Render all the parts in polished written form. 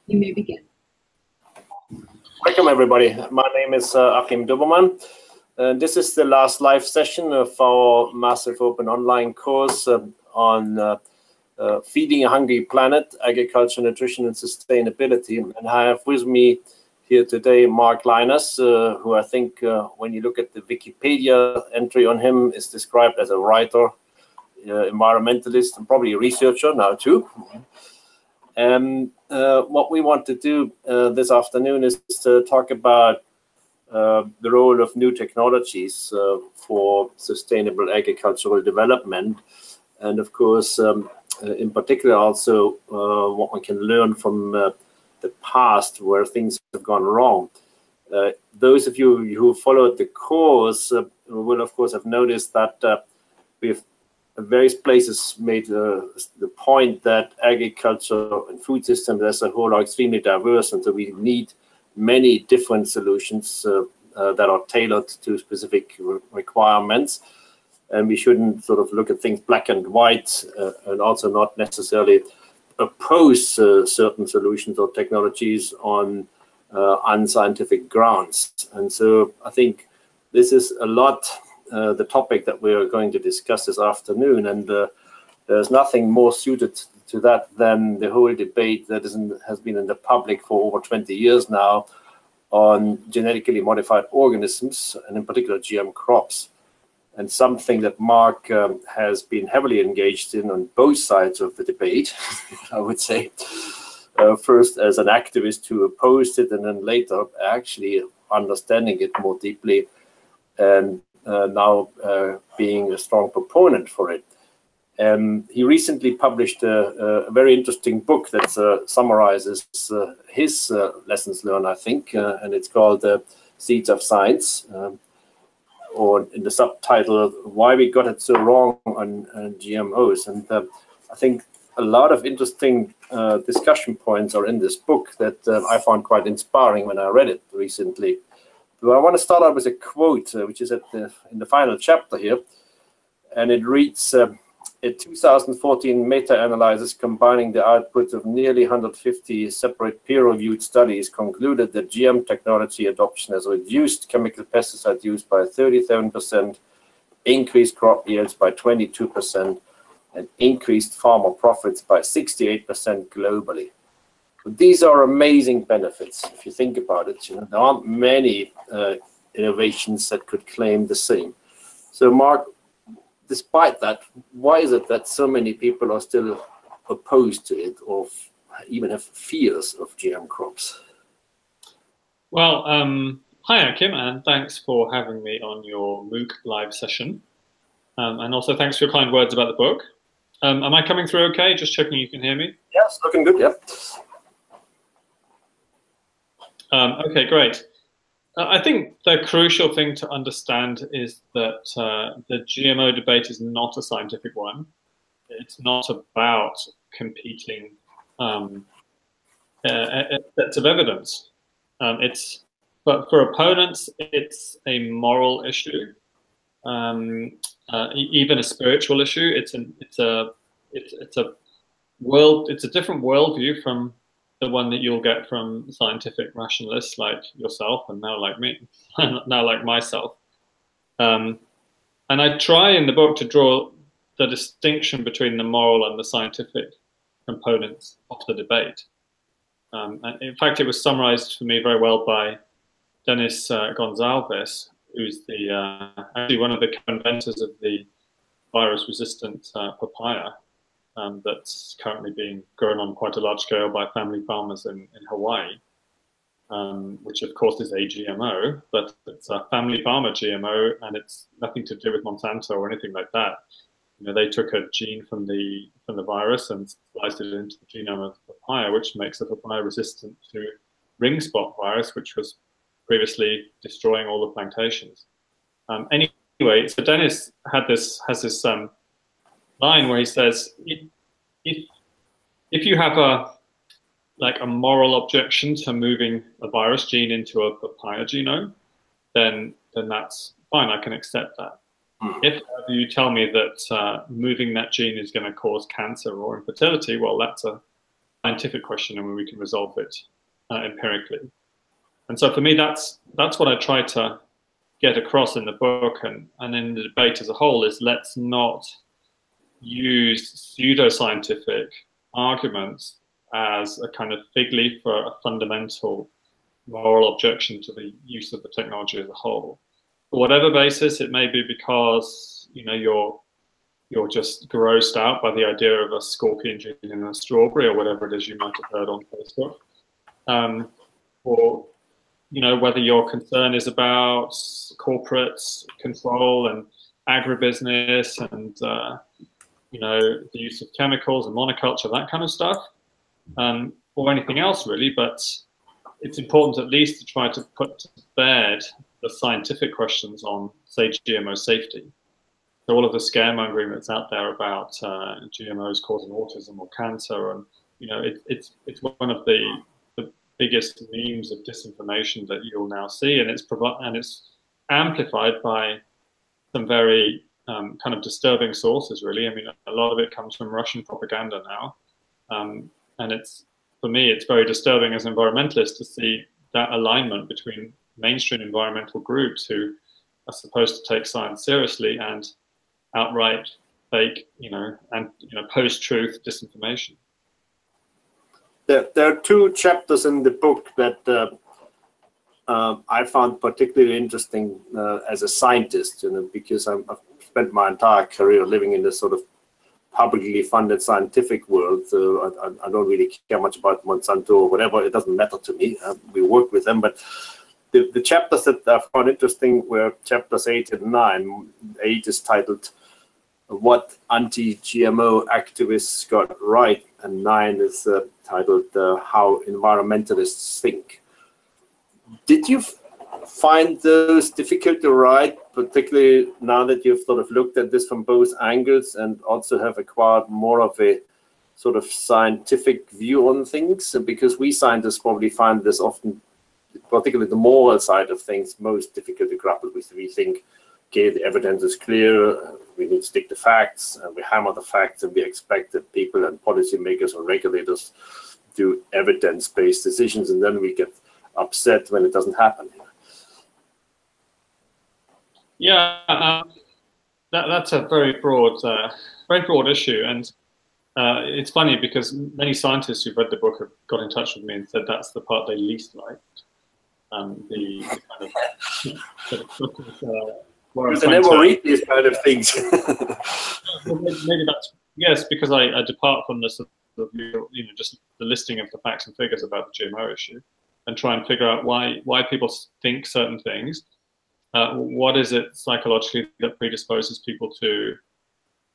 You may begin. Welcome, everybody. My name is Achim Dobermann. This is the last live session of our massive open online course on feeding a hungry planet, agriculture, nutrition, and sustainability. And I have with me here today Mark Lynas, who I think, when you look at the Wikipedia entry on him, is described as a writer, environmentalist, and probably a researcher now too. And what we want to do this afternoon is to talk about the role of new technologies for sustainable agricultural development, and of course, in particular, also what one can learn from the past where things have gone wrong. Those of you who followed the course will, of course, have noticed that we've in various places made the point that agriculture and food systems as a whole are extremely diverse, and so we need many different solutions that are tailored to specific requirements. And we shouldn't sort of look at things black and white, and also not necessarily oppose certain solutions or technologies on unscientific grounds. And so I think this is a lot the topic that we are going to discuss this afternoon, and there's nothing more suited to that than the whole debate that has been in the public for over 20 years now on genetically modified organisms, and in particular GM crops. And something that Mark has been heavily engaged in on both sides of the debate, I would say. First as an activist who opposed it, and then later actually understanding it more deeply, and now being a strong proponent for it. He recently published a very interesting book that summarizes his lessons learned, I think, and it's called Seeds of Science, or in the subtitle, Why We Got It So Wrong on GMOs. And I think a lot of interesting discussion points are in this book that I found quite inspiring when I read it recently. But I want to start out with a quote, which is in the final chapter here, and it reads, a 2014 meta-analysis combining the outputs of nearly 150 separate peer-reviewed studies concluded that GM technology adoption has reduced chemical pesticide use by 37%, increased crop yields by 22%, and increased farmer profits by 68% globally. These are amazing benefits if you think about it. There aren't many innovations that could claim the same. So, Mark, despite that, why is it that so many people are still opposed to it, or even have fears of GM crops? Well, hi, Achim, and thanks for having me on your MOOC live session. And also thanks for your kind words about the book. Am I coming through okay? Just checking you can hear me. Yes, looking good, yeah. Okay, great. I think the crucial thing to understand is that the GMO debate is not a scientific one. It's not about competing sets of evidence. But for opponents, it's a moral issue, even a spiritual issue. It's a different worldview from the one that you'll get from scientific rationalists like yourself, and now like me, now like myself. And I try in the book to draw the distinction between the moral and the scientific components of the debate. And in fact, it was summarized for me very well by Dennis Gonzalez, who's actually one of the co-inventors of the virus-resistant papaya. That's currently being grown on quite a large scale by family farmers in Hawaii, which of course is a GMO, but it's a family farmer GMO, and it's nothing to do with Monsanto or anything like that. They took a gene from the virus and spliced it into the genome of papaya, which makes the papaya resistant to ring spot virus, which was previously destroying all the plantations. Anyway, so Dennis has this line where he says, if you have a moral objection to moving a virus gene into a papaya genome, then that's fine, I can accept that. If you tell me that moving that gene is going to cause cancer or infertility, well, that's a scientific question and we can resolve it empirically. And so for me, that's what I try to get across in the book and in the debate as a whole, is let's not use pseudoscientific arguments as a kind of fig leaf for a fundamental moral objection to the use of the technology as a whole. For whatever basis, it may be because, you know, you're just grossed out by the idea of a scorpion gene in a strawberry or whatever it is you might have heard on Facebook. Or, you know, whether your concern is about corporate control and agribusiness and, you know, the use of chemicals and monoculture, that kind of stuff, or anything else really. But it's important at least to try to put to bed the scientific questions on, say, GMO safety. So all of the scaremongering that's out there about GMOs causing autism or cancer, and, you know, it's one of the biggest memes of disinformation that you'll now see, and it's amplified by some very kind of disturbing sources, really. I mean, a lot of it comes from Russian propaganda now, and for me, it's very disturbing as an environmentalist to see that alignment between mainstream environmental groups who are supposed to take science seriously and outright fake, you know, and, you know, post-truth disinformation. There are two chapters in the book that I found particularly interesting as a scientist, you know, because I've spent my entire career living in this sort of publicly funded scientific world. So I don't really care much about Monsanto or whatever. It doesn't matter to me. We work with them, but the chapters that I found interesting were chapters 8 and 9. 8 is titled "What Anti-GMO Activists Got Right," and 9 is titled "How Environmentalists Think." Did you find those difficult to write, particularly now that you've sort of looked at this from both angles and also have acquired more of a sort of scientific view on things? Because we scientists probably find this often, particularly the moral side of things, most difficult to grapple with. We think, okay, the evidence is clear, we need to stick to facts, and we hammer the facts, and we expect that people and policymakers or regulators do evidence-based decisions, and then we get upset when it doesn't happen. Yeah, that's a very broad issue, and it's funny because many scientists who've read the book have got in touch with me and said that's the part they least liked. The kind of they never read these kind of things. Well, maybe that's, yes, because I depart from the sort of, you know, just the listing of the facts and figures about the GMO issue, and try and figure out why people think certain things. What is it psychologically that predisposes people to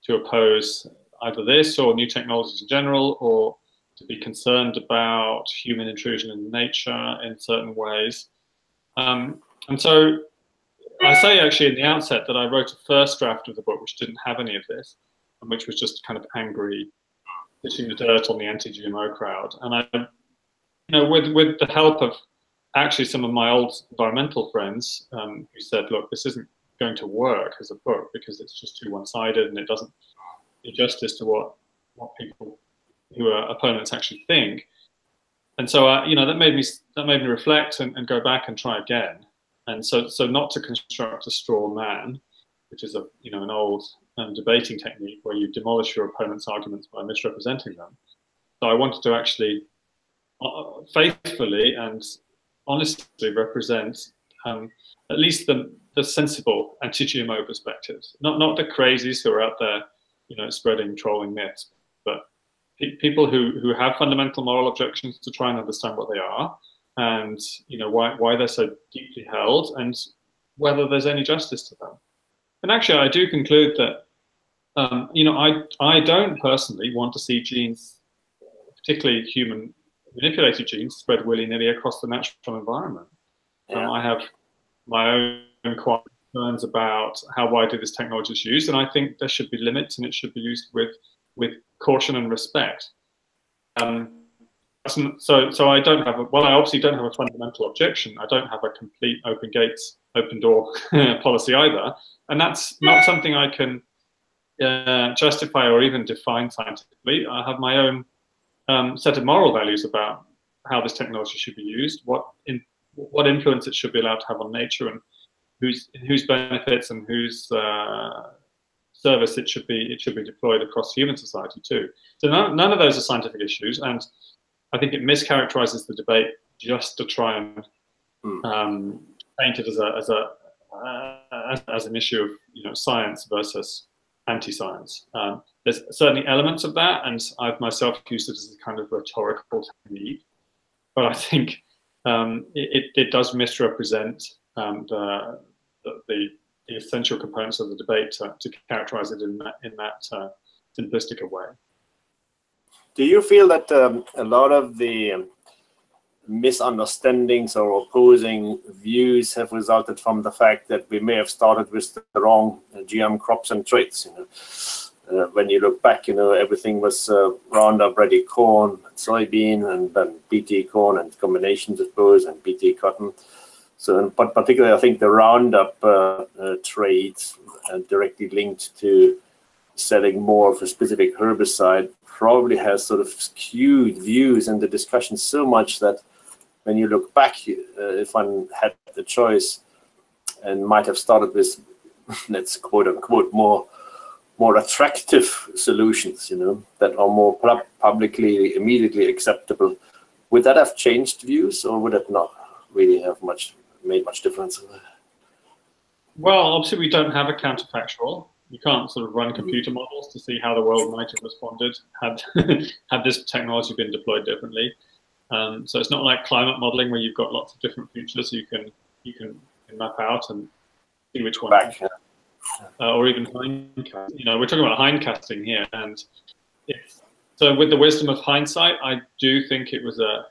oppose either this or new technologies in general, or to be concerned about human intrusion in nature in certain ways. And so I say actually in the outset that I wrote a first draft of the book which didn't have any of this, and which was just kind of angry, pitching the dirt on the anti-GMO crowd. And I, you know, with the help of actually some of my old environmental friends who said, look, this isn't going to work as a book because it's just too one-sided and it doesn't do justice to what people who are opponents actually think. And so, you know, that made me reflect and go back and try again. And so not to construct a straw man, which is an old debating technique where you demolish your opponent's arguments by misrepresenting them. So I wanted to actually faithfully and honestly represent at least the sensible anti-GMO perspectives, not the crazies who are out there, you know, spreading trolling myths, but people who have fundamental moral objections to try and understand what they are, and, you know, why they're so deeply held, and whether there's any justice to them. And actually, I do conclude that, you know, I don't personally want to see genes, particularly human manipulated genes, spread willy-nilly across the natural environment. Yeah. I have my own concerns about how widely this technology is used, and I think there should be limits, and it should be used with caution and respect. So I don't have I obviously don't have a fundamental objection. I don't have a complete open gates, open door policy either, and that's not something I can justify or even define scientifically. I have my own set of moral values about how this technology should be used, what influence it should be allowed to have on nature, and whose benefits and whose service it should be deployed across human society too. So none of those are scientific issues, and I think it mischaracterizes the debate just to try and paint it as an issue of science versus anti-science. There's certainly elements of that, and I've myself used it as a kind of rhetorical technique, but I think it does misrepresent the essential components of the debate to characterize it in that simplistic a way. Do you feel that a lot of the misunderstandings or opposing views have resulted from the fact that we may have started with the wrong GM crops and traits? When you look back, everything was Roundup Ready corn, soybean, and then BT corn and combinations of both, and BT cotton. So, but particularly, I think the Roundup traits directly linked to selling more of a specific herbicide probably has sort of skewed views in the discussion so much that when you look back, if one had the choice and might have started with, let's quote unquote, more attractive solutions, that are more publicly immediately acceptable, would that have changed views, or would it not really have made much difference? Well, obviously we don't have a counterfactual. You can't sort of run computer models to see how the world might have responded had this technology been deployed differently. So it's not like climate modeling where you've got lots of different futures you can map out and see which one. Or even hindcasting. We're talking about hindcasting here, and so with the wisdom of hindsight, I do think it was a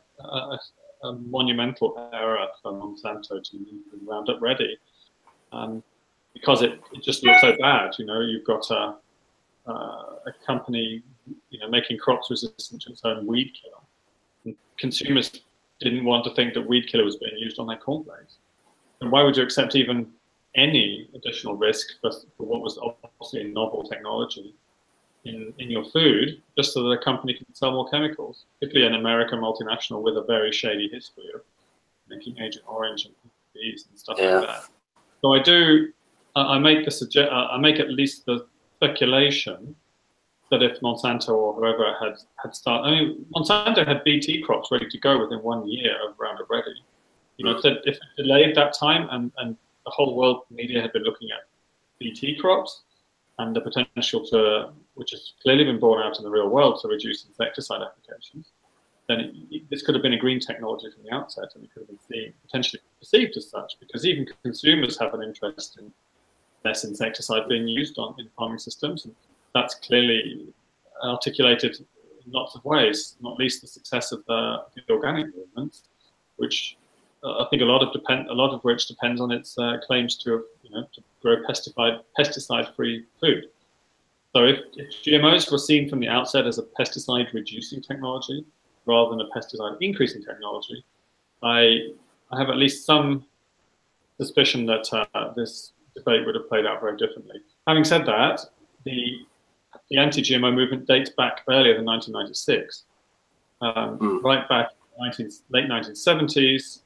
monumental error for Monsanto to leave Roundup Ready, because it just looks so bad. You've got a company making crops resistant to its own weed killer. And consumers didn't want to think that weed killer was being used on their cornflakes. And why would you accept even any additional risk for what was obviously a novel technology in your food, just so that a company can sell more chemicals, particularly an American multinational with a very shady history of making Agent Orange and bees and stuff like that. So I make at least the speculation that if Monsanto or whoever had started, Monsanto had BT crops ready to go within 1 year of Roundup Ready. If it delayed that time and the whole world media had been looking at BT crops and the potential to, which has clearly been borne out in the real world, to reduce insecticide applications, then this could have been a green technology from the outset, and it could have been potentially perceived as such, because even consumers have an interest in less insecticide being used in farming systems, and that's clearly articulated in lots of ways, not least the success of the organic movement, which I think a lot of which depends on its claims to grow pesticide-free food. So if GMOs were seen from the outset as a pesticide-reducing technology rather than a pesticide-increasing technology, I have at least some suspicion that this debate would have played out very differently. Having said that, the anti-GMO movement dates back earlier than 1996, right back in the late 1970s.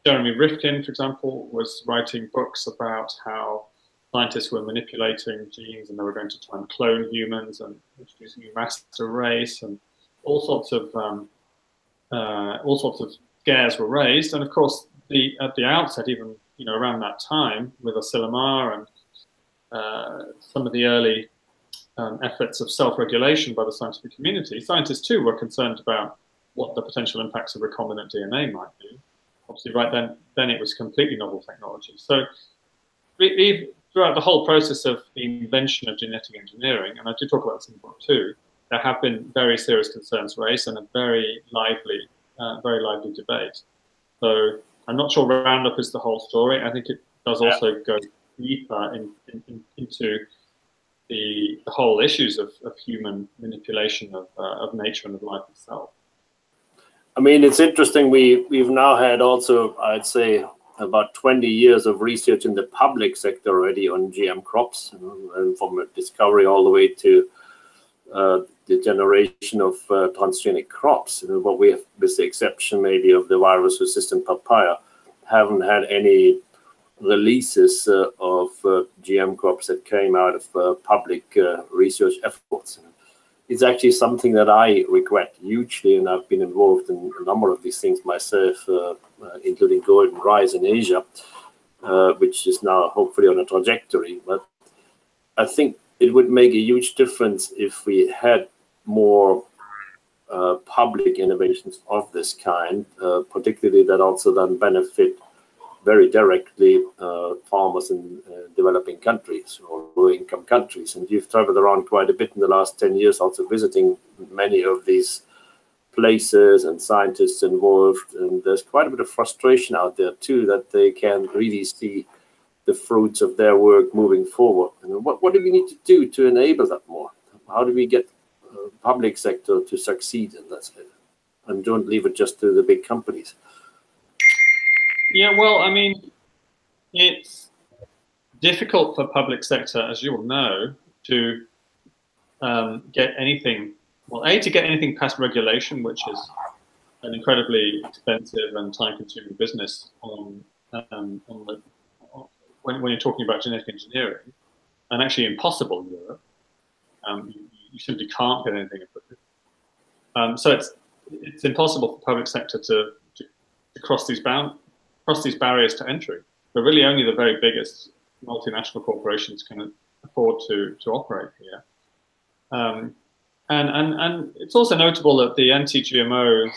Jeremy Rifkin, for example, was writing books about how scientists were manipulating genes, and they were going to try and clone humans and introduce a new master race, and all sorts of scares were raised. And of course, at the outset, even around that time, with Asilomar and some of the early efforts of self-regulation by the scientific community, scientists too were concerned about what the potential impacts of recombinant DNA might be. Obviously, right then it was completely novel technology. So throughout the whole process of the invention of genetic engineering, and I do talk about this in the book too, there have been very serious concerns raised and a very lively debate. So I'm not sure Roundup is the whole story. I think it does also go deeper into the whole issues of human manipulation of nature and of life itself. I mean, it's interesting. We've now had also, I'd say, about 20 years of research in the public sector already on GM crops, and from discovery all the way to the generation of transgenic crops. What we have, with the exception maybe of the virus-resistant papaya, haven't had any releases of GM crops that came out of public research efforts. It's actually something that I regret hugely, and I've been involved in a number of these things myself, including golden rice in Asia, which is now hopefully on a trajectory. But I think it would make a huge difference if we had more public innovations of this kind, particularly that also then benefit very directly farmers in developing countries or low-income countries. And you've traveled around quite a bit in the last 10 years, also visiting many of these places and scientists involved. And there's quite a bit of frustration out there too, that they can't really see the fruits of their work moving forward. And what do we need to do to enable that more? How do we get public sector to succeed in that? And don't leave it just to the big companies. Yeah, well, I mean, it's difficult for public sector, as you all know, to get anything, well, A, to get anything past regulation, which is an incredibly expensive and time-consuming business on when you're talking about genetic engineering, and actually impossible in Europe. You simply can't get anything approved. So it's impossible for public sector to cross these barriers to entry. But really only the very biggest multinational corporations can afford to operate here. And it's also notable that the anti-GMO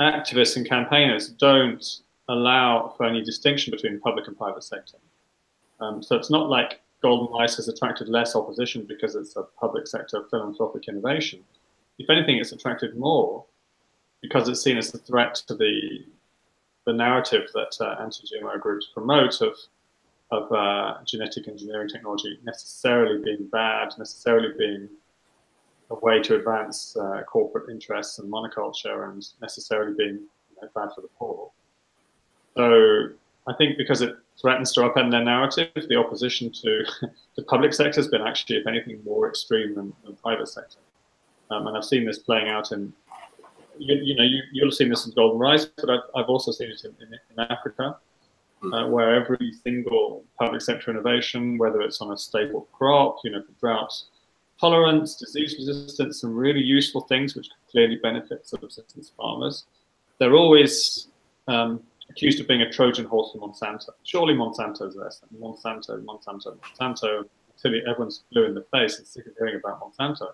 activists and campaigners don't allow for any distinction between public and private sector. So it's not like golden rice has attracted less opposition because it's a public sector philanthropic innovation. If anything, it's attracted more because it's seen as a threat to the narrative that anti-GMO groups promote of genetic engineering technology necessarily being bad, necessarily being a way to advance corporate interests and monoculture, and necessarily being bad for the poor. So I think because it threatens to upend their narrative, the opposition to the public sector has been actually, if anything, more extreme than private sector. And I've seen this playing out in, you'll have seen this in golden rice, but I've also seen it in Africa, where every single public sector innovation, whether it's on a staple crop, for drought tolerance, disease resistance, some really useful things which clearly benefit subsistence farmers, they're always accused of being a Trojan horse for Monsanto. Surely Monsanto's this, and Monsanto, until everyone's blue in the face and sick of hearing about Monsanto.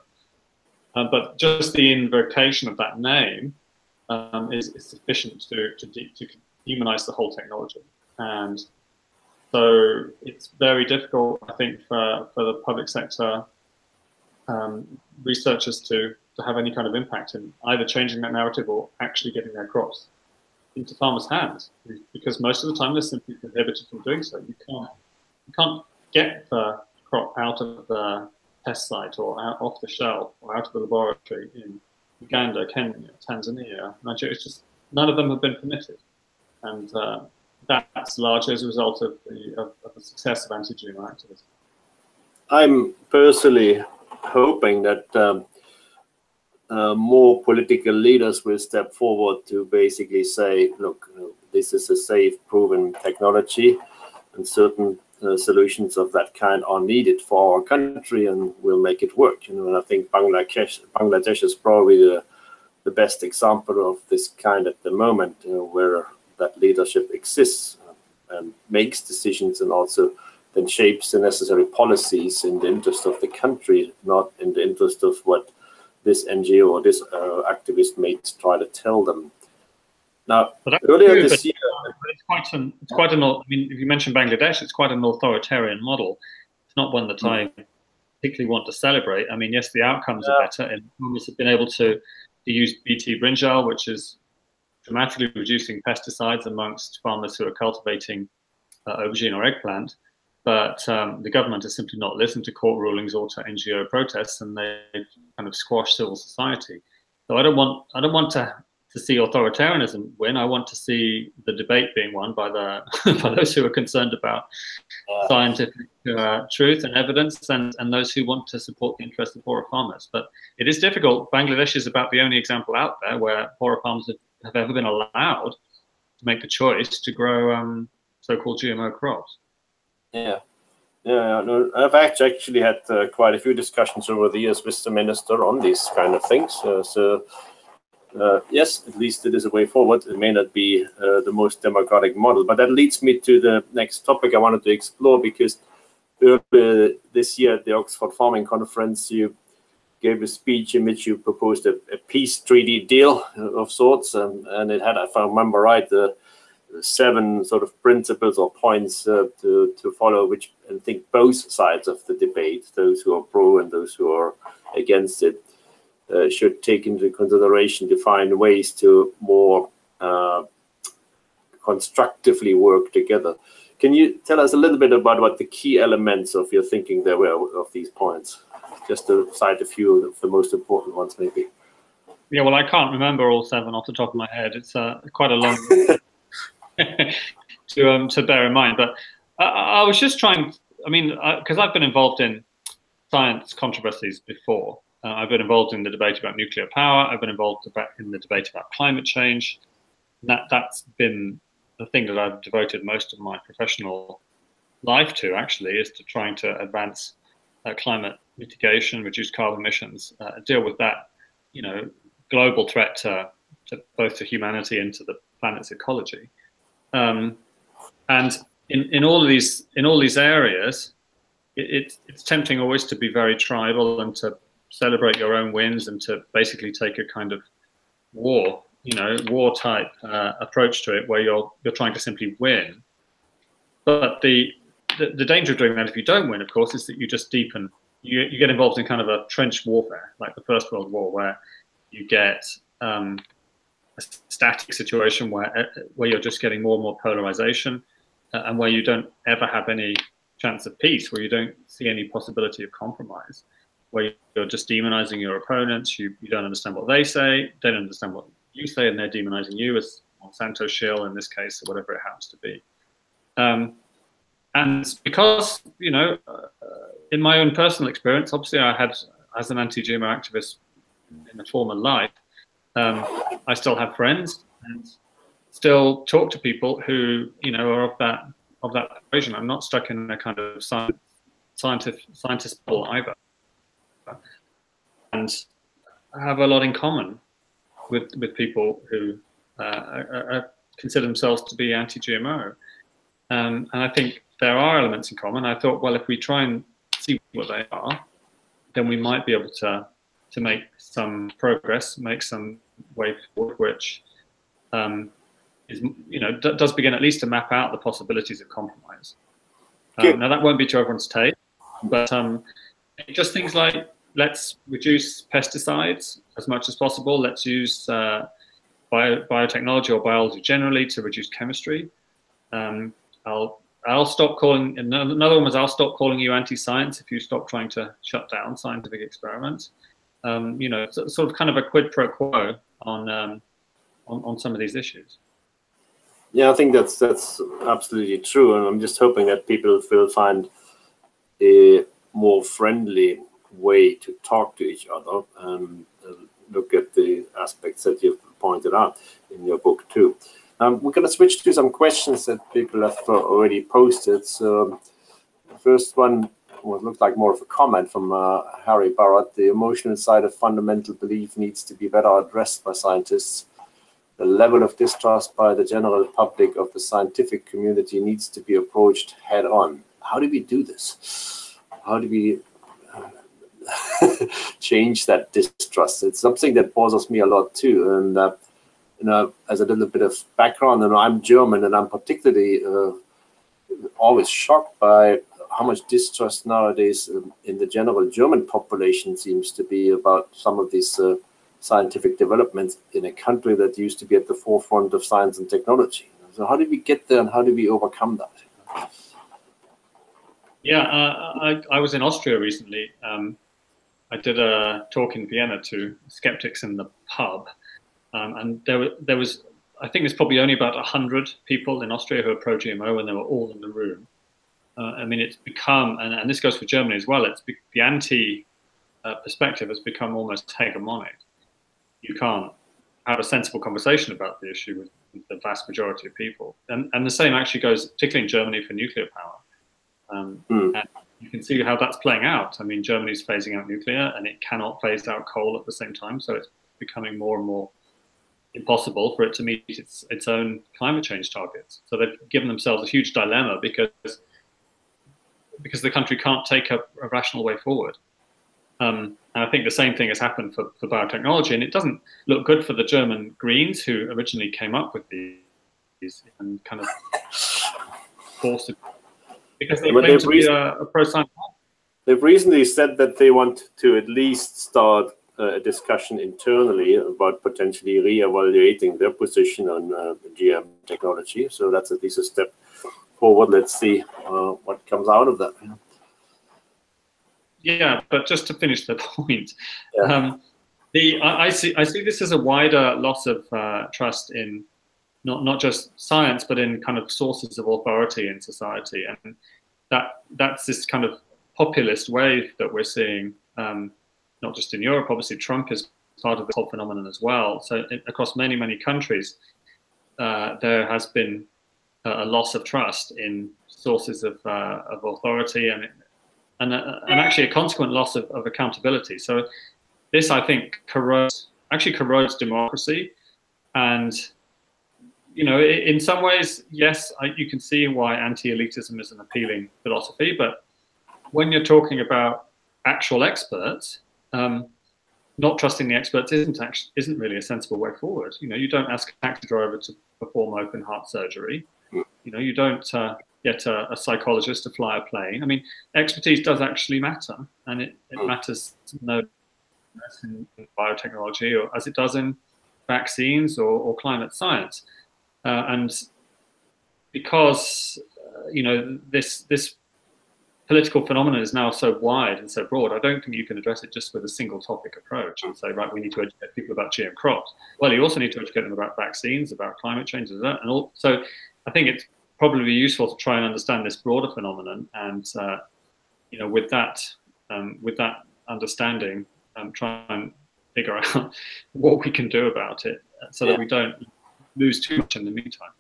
But just the invocation of that name is sufficient to demonize the whole technology. And so it's very difficult, I think, for the public sector researchers to have any kind of impact in either changing that narrative or actually getting their crops into farmers' hands, because most of the time they're simply prohibited from doing so. You can't get the crop out of the test site or out off the shelf or out of the laboratory in Uganda, Kenya, Tanzania, Nigeria. It's just none of them have been permitted, and that's largely as a result of the success of anti-GMO activism. I'm personally hoping that more political leaders will step forward to basically say, look, this is a safe, proven technology, and certain solutions of that kind are needed for our country, and we'll make it work. And I think Bangladesh is probably the best example of this kind at the moment, where that leadership exists and makes decisions, and also then shapes the necessary policies in the interest of the country, not in the interest of what this NGO or this activist may try to tell them. Now, earlier this year, it's quite an. I mean, if you mention Bangladesh, it's quite an authoritarian model. It's not one that I particularly want to celebrate. I mean, yes, the outcomes are better, and farmers have been able to use BT brinjal, which is dramatically reducing pesticides amongst farmers who are cultivating aubergine or eggplant. But the government has simply not listened to court rulings or to NGO protests, and they've kind of squashed civil society. So I don't want to to see authoritarianism win. I want to see the debate being won by the by those who are concerned about scientific truth and evidence, and those who want to support the interests of poorer farmers. But it is difficult. Bangladesh is about the only example out there where poorer farmers have ever been allowed to make the choice to grow so-called GMO crops. Yeah. Yeah, no, I've actually had quite a few discussions over the years with the minister on these kind of things. Yes, at least it is a way forward. It may not be the most democratic model, but that leads me to the next topic I wanted to explore, because earlier this year at the Oxford Farming Conference, you gave a speech in which you proposed a peace treaty deal of sorts, and it had, if I remember right, the 7 sort of principles or points to follow, which I think both sides of the debate, those who are pro and those who are against it, should take into consideration to find ways to more constructively work together. Can you tell us a little bit about what the key elements of your thinking there were of these points? Just to cite a few of the most important ones, maybe. Yeah, well, I can't remember all 7 off the top of my head. It's quite a long to bear in mind. But I was just trying, I mean, because I've been involved in science controversies before. I've been involved in the debate about nuclear power. I've been involved in the debate about climate change. That's been the thing that I've devoted most of my professional life to, actually, is to trying to advance climate mitigation, reduce carbon emissions, deal with that, global threat to both to humanity and to the planet's ecology. And in all these areas, it's tempting always to be very tribal and to celebrate your own wins and to basically take a kind of war type approach to it, where you're trying to simply win. But the danger of doing that, if you don't win, of course, is that you just deepen. You get involved in kind of a trench warfare, like the First World War, where you get a static situation where you're just getting more and more polarization, and where you don't ever have any chance of peace, where you don't see any possibility of compromise, where you're just demonizing your opponents. You don't understand what they say, don't understand what you say, and they're demonizing you as Monsanto shill in this case, or whatever it happens to be. And because, in my own personal experience, obviously I had, as an anti-GMO activist in a former life, I still have friends and still talk to people who, are of that equation. I'm not stuck in a kind of scientist bubble either. And I have a lot in common with people who consider themselves to be anti-GMO. And I think there are elements in common. I thought, well, if we try and see what they are, then we might be able to make some progress, make some way forward, which is, does begin at least to map out the possibilities of compromise. Now, that won't be to everyone's taste, but just things like, let's reduce pesticides as much as possible. Let's use biotechnology or biology generally to reduce chemistry. I'll stop calling, another one was, I'll stop calling you anti-science if you stop trying to shut down scientific experiments. Sort of kind of a quid pro quo on some of these issues. Yeah, I think that's absolutely true, and I'm just hoping that people will find a more friendly way to talk to each other and look at the aspects that you've pointed out in your book too. We're going to switch to some questions that people have already posted. So the first one looked like more of a comment from Harry Barrett. The emotional side of fundamental belief needs to be better addressed by scientists. The level of distrust by the general public of the scientific community needs to be approached head on. How do we do this? How do we change that distrust? It's something that bothers me a lot too. And as a little bit of background, I'm German, and I'm particularly always shocked by how much distrust nowadays in the general German population seems to be about some of these scientific developments in a country that used to be at the forefront of science and technology. So how did we get there, and how do we overcome that? Yeah, I was in Austria recently. I did a talk in Vienna to skeptics in the pub, And there was, I think there's probably only about 100 people in Austria who are pro-GMO, and they were all in the room. I mean, it's become, and this goes for Germany as well, the anti perspective has become almost hegemonic. You can't have a sensible conversation about the issue with the vast majority of people. And the same actually goes, particularly in Germany, for nuclear power. And you can see how that's playing out. I mean, Germany's phasing out nuclear, and it cannot phase out coal at the same time. So it's becoming more and more impossible for it to meet its own climate change targets. So they've given themselves a huge dilemma because the country can't take a rational way forward. And I think the same thing has happened for biotechnology, and it doesn't look good for the German Greens, who originally came up with these and kind of forced it, because they claim to be a pro-science. They've recently said that they want to at least start a discussion internally about potentially re-evaluating their position on GM technology. So that's at least a step forward. Let's see what comes out of that. Yeah, but just to finish the point, I see this as a wider loss of trust in not just science, but in kind of sources of authority in society, and that's this kind of populist wave that we're seeing, not just in Europe. Obviously, Trump is part of the whole phenomenon as well. So across many countries, there has been a loss of trust in sources of authority, and actually a consequent loss of accountability. So this, I think, corrodes democracy. And, you know, in some ways, yes, you can see why anti-elitism is an appealing philosophy. But when you're talking about actual experts, not trusting the experts isn't really a sensible way forward. You know, you don't ask a taxi driver to perform open heart surgery. You know, you don't get a psychologist to fly a plane. I mean, expertise does actually matter, and it matters no less in biotechnology, or as it does in vaccines or climate science. And because you know, this political phenomenon is now so wide and so broad, I don't think you can address it just with a single topic approach and say, right, we need to educate people about GM crops. Well, you also need to educate them about vaccines, about climate change, and all. So I think it's probably useful to try and understand this broader phenomenon, and you know, with that understanding, try and figure out what we can do about it, so that we don't lose too much in the meantime.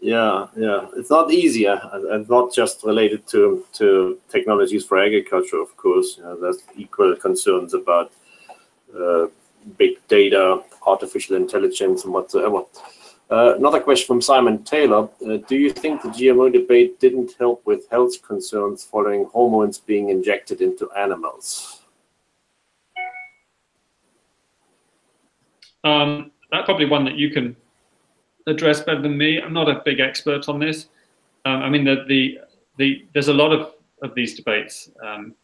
Yeah, it's not easy, and not just related to technologies for agriculture, of course. You know, there's equal concerns about big data, artificial intelligence, and whatsoever. Another question from Simon Taylor. Do you think the GMO debate didn't help with health concerns following hormones being injected into animals? That's probably one that you can address better than me. I'm not a big expert on this. I mean, there's a lot of these debates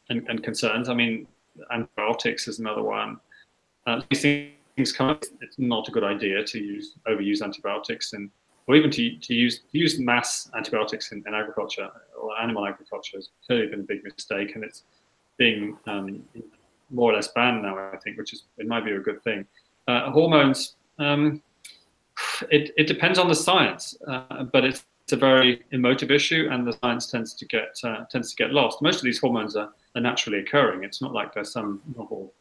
and concerns. I mean, antibiotics is another one. These things come up. It's not a good idea to overuse antibiotics, or even to use mass antibiotics in agriculture or animal agriculture has clearly been a big mistake, and it's being more or less banned now, I think, which is, in my view, a good thing. Hormones. It depends on the science, but it's a very emotive issue, and the science tends to get lost. Most of these hormones are naturally occurring. It's not like there's some novel,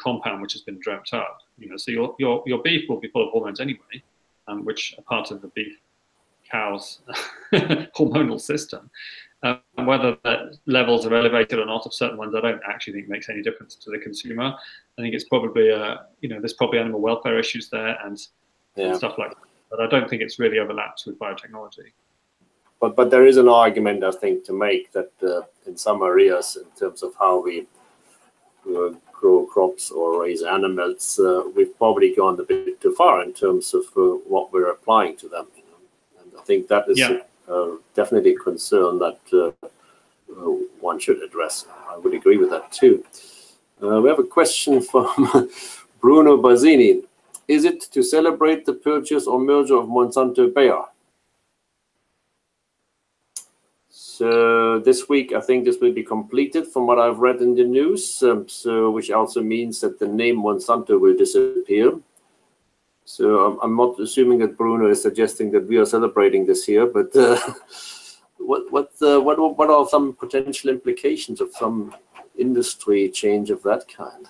compound which has been dreamt up. You know, so your beef will be full of hormones anyway, which are part of the beef cow's hormonal system. Whether the levels are elevated or not of certain ones, I don't actually think makes any difference to the consumer. I think it's probably, there's probably animal welfare issues there and stuff like that. But I don't think it's really overlapped with biotechnology. But there is an argument, I think, to make that in some areas, in terms of how we grow crops or raise animals, we've probably gone a bit too far in terms of what we're applying to them. You know? And I think that is definitely a concern that one should address. I would agree with that too. We have a question from Bruno Bazzini. Is it to celebrate the purchase or merger of Monsanto Bayer? So this week, I think this will be completed from what I've read in the news. So which also means that the name Monsanto will disappear. So I'm not assuming that Bruno is suggesting that we are celebrating this here, but what are some potential implications of some industry change of that kind?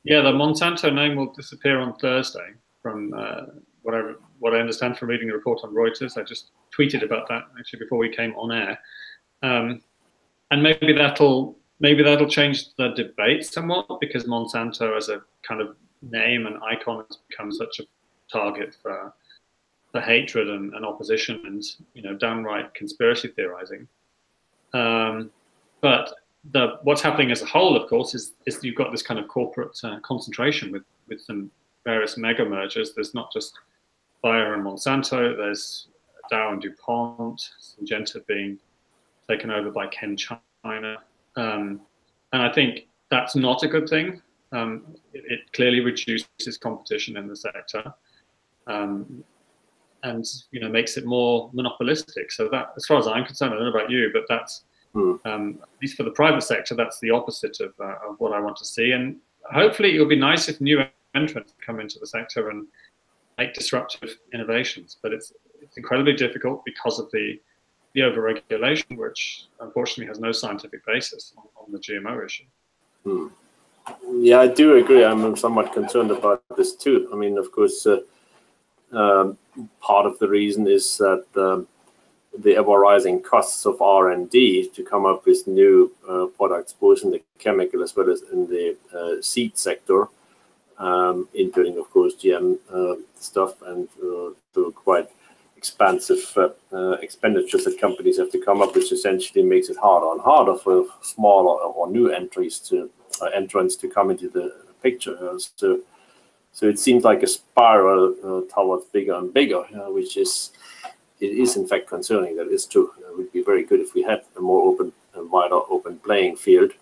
Yeah, the Monsanto name will disappear on Thursday, from what I understand from reading the report on Reuters. I just tweeted about that actually before we came on air, and maybe that'll change the debate somewhat, because Monsanto as a kind of name and icon has become such a target for hatred and opposition and, you know, downright conspiracy theorizing. But what's happening as a whole, of course, is you've got this kind of corporate concentration with some various mega mergers. There's not just Bayer and Monsanto. There's Dow and DuPont, Syngenta being taken over by China, and I think that's not a good thing. It clearly reduces competition in the sector, and, you know, makes it more monopolistic. So that, as far as I'm concerned, I don't know about you, but that's at least for the private sector, that's the opposite of what I want to see. And hopefully, it would be nice if new entrants come into the sector and make disruptive innovations. But it's incredibly difficult because of the overregulation, which unfortunately has no scientific basis on the GMO issue. Yeah, I do agree. I'm somewhat concerned about this too. I mean, of course, part of the reason is that the ever-rising costs of R&D to come up with new products, both in the chemical as well as in the seed sector, including, of course, GM stuff, and to quite expansive expenditures that companies have to come up, which essentially makes it harder and harder for smaller or new entrants to come into the picture. So it seems like a spiral towards bigger and bigger, which is in fact concerning. That is true. It would be very good if we had a more open and wider open playing field,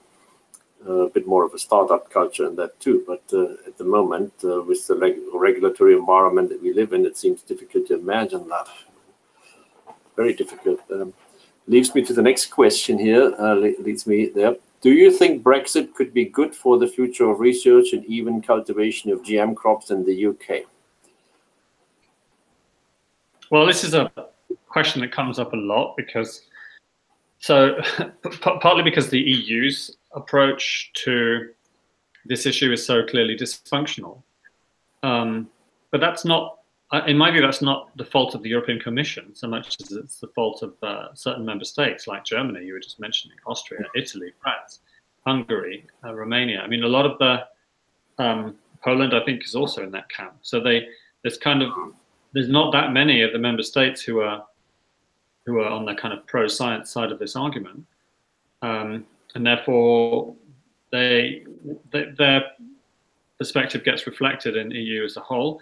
a bit more of a startup culture in that too. But at the moment, with the regulatory environment that we live in, it seems difficult to imagine that. Very difficult. Leads me to the next question here. Leads me there. Do you think Brexit could be good for the future of research and even cultivation of GM crops in the UK? Well, this is a question that comes up a lot partly because the EU's approach to this issue is so clearly dysfunctional. But that's not, in my view, that's not the fault of the European Commission so much as it's the fault of certain member states like Germany, you were just mentioning, Austria, Italy, France, Hungary, Romania. I mean, a lot of the Poland, I think, is also in that camp. So there's not that many of the member states who are on the kind of pro-science side of this argument, and therefore their perspective gets reflected in EU as a whole.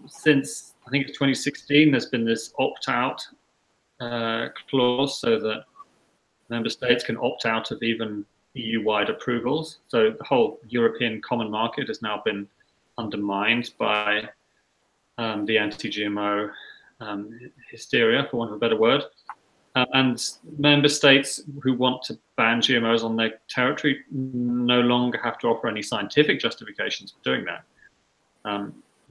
Since I think it's 2016, there's been this opt-out clause so that member states can opt out of even EU-wide approvals. So the whole European common market has now been undermined by the anti-GMO hysteria, for want of a better word. And member states who want to ban GMOs on their territory no longer have to offer any scientific justifications for doing that.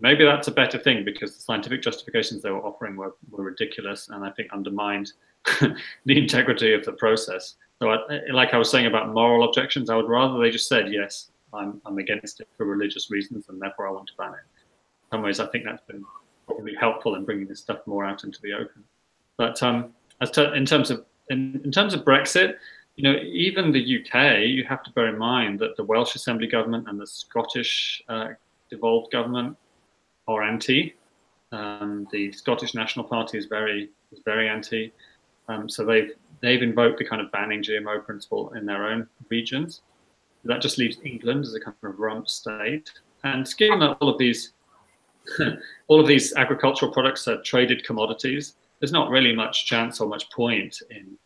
Maybe that's a better thing, because the scientific justifications they were offering were ridiculous, and I think undermined the integrity of the process. So like I was saying about moral objections, I would rather they just said, yes, I'm against it for religious reasons, and therefore I want to ban it. In some ways, I think that's been probably helpful in bringing this stuff more out into the open. But in terms of Brexit, you know, even the UK, you have to bear in mind that the Welsh Assembly government and the Scottish devolved government are anti. The Scottish National Party is very anti. So they've invoked the kind of banning GMO principle in their own regions. That just leaves England as a kind of rump state. And given that all of these agricultural products are traded commodities, there's not really much chance or much point in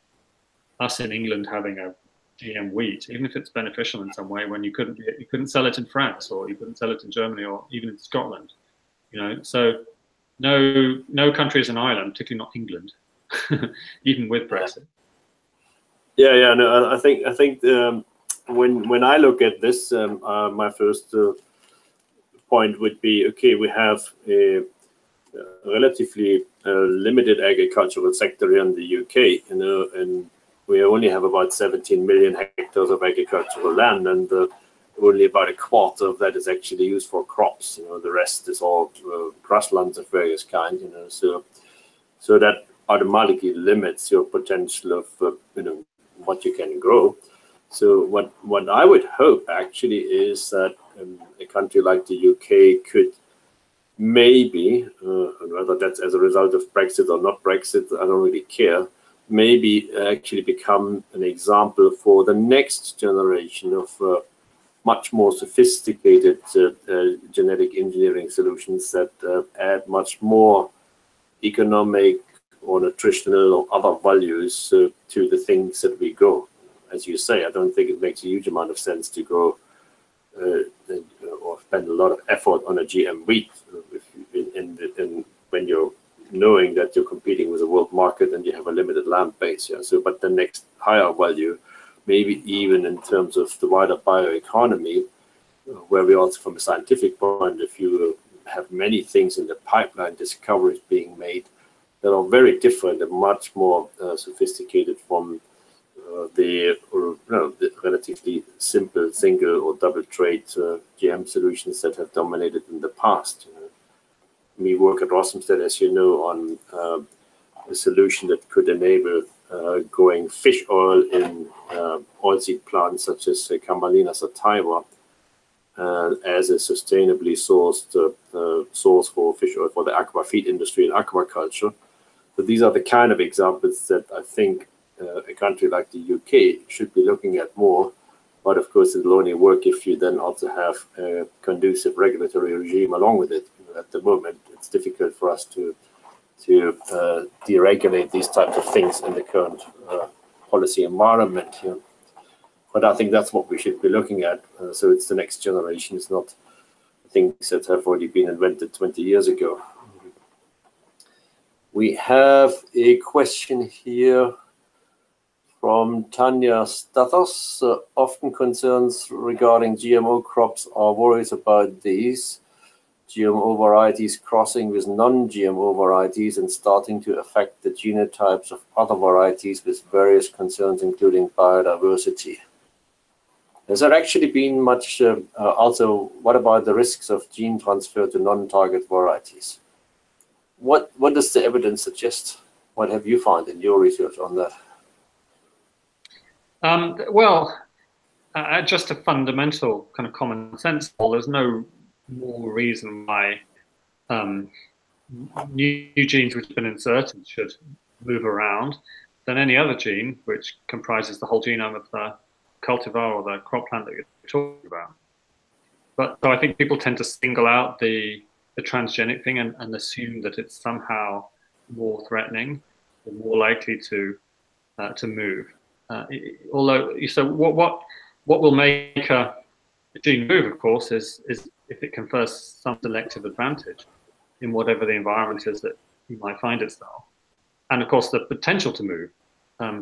us in England having a GM wheat, even if it's beneficial in some way, when you couldn't sell it in France, or you couldn't sell it in Germany, or even in Scotland. You know, so no country is an island, particularly not England. even with Brexit. Yeah. No, I think when I look at this, my first point would be, okay, we have a relatively limited agricultural sector here in the UK, and we only have about 17 million hectares of agricultural land, and only about a quarter of that is actually used for crops. The rest is all grasslands of various kinds. So that automatically limits your potential of what you can grow. So what I would hope actually is that a country like the UK could maybe, whether that's as a result of Brexit or not Brexit, I don't really care, maybe actually become an example for the next generation of much more sophisticated genetic engineering solutions that add much more economic or nutritional or other values to the things that we grow. As you say, I don't think it makes a huge amount of sense to grow or spend a lot of effort on a GM wheat when you're knowing that you're competing with a world market and you have a limited land base. Yeah. So, but the next higher value, maybe even in terms of the wider bioeconomy, where we also, from a scientific point of view, have many things in the pipeline, discoveries being made that are very different and much more sophisticated from the relatively simple single or double trait GM solutions that have dominated in the past. We work at Rosmstead, as you know, on a solution that could enable growing fish oil in oilseed plants such as Camelina sativa as a sustainably sourced source for fish oil for the aqua feed industry and aquaculture. So these are the kind of examples that I think a country like the UK should be looking at more. But of course, it'll only work if you then also have a conducive regulatory regime along with it. At the moment, it's difficult for us to deregulate these types of things in the current policy environment. But I think that's what we should be looking at. So it's the next generation. It's not things that have already been invented 20 years ago. We have a question here from Tanya Stathos. Often concerns regarding GMO crops are worries about these GMO varieties crossing with non-GMO varieties and starting to affect the genotypes of other varieties with various concerns, including biodiversity. Has there actually been much, also, what about the risks of gene transfer to non-target varieties? What does the evidence suggest? What have you found in your research on that? Well, just a fundamental kind of common sense. There's no more reason why new genes which have been inserted should move around than any other gene which comprises the whole genome of the cultivar or the crop plant that you're talking about. But so I think people tend to single out the transgenic thing and assume that it's somehow more threatening or more likely to move. Although, so what will make a gene move, of course, is if it confers some selective advantage in whatever the environment is that you might find itself, and of course the potential to move.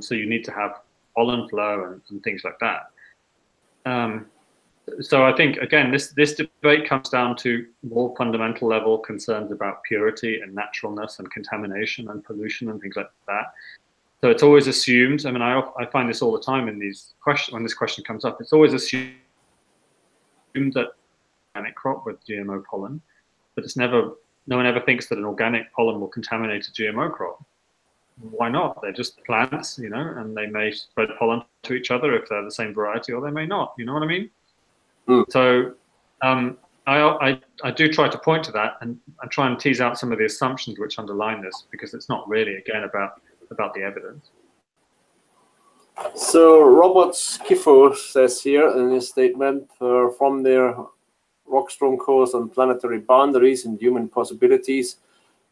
So you need to have pollen flow and things like that. So I think, again, this debate comes down to more fundamental level concerns about purity and naturalness and contamination and pollution and things like that. So it's always assumed, I mean, I find this all the time in these questions, when this question comes up, it's always assumed that organic crop with GMO pollen, but it's no one ever thinks that an organic pollen will contaminate a GMO crop. Why not? They're just plants, and they may spread pollen to each other if they're the same variety, or they may not, you know what I mean? So I do try to point to that and try and tease out some of the assumptions which underline this, because it's not really, again, about the evidence. So Robert Skiffo says here in his statement, from their Rockstrom course on planetary boundaries and human possibilities,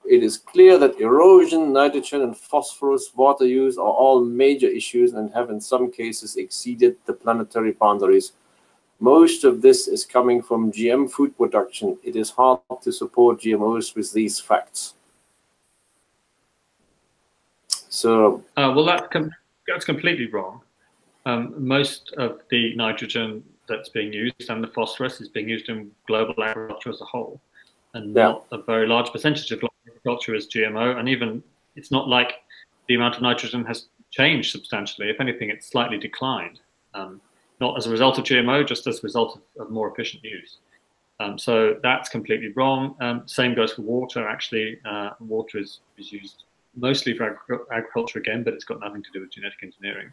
it is clear that erosion, nitrogen and phosphorus, water use are all major issues and have in some cases exceeded the planetary boundaries. Most of this is coming from GM food production. It is hard to support GMOs with these facts. So well, that's completely wrong. Most of the nitrogen that's being used and the phosphorus is being used in global agriculture as a whole, and not a very large percentage of global agriculture is GMO. And even it's not like the amount of nitrogen has changed substantially. If anything, it's slightly declined, not as a result of GMO, just as a result of more efficient use. So that's completely wrong. Same goes for water. Actually, water is used mostly for agriculture again, but it's got nothing to do with genetic engineering.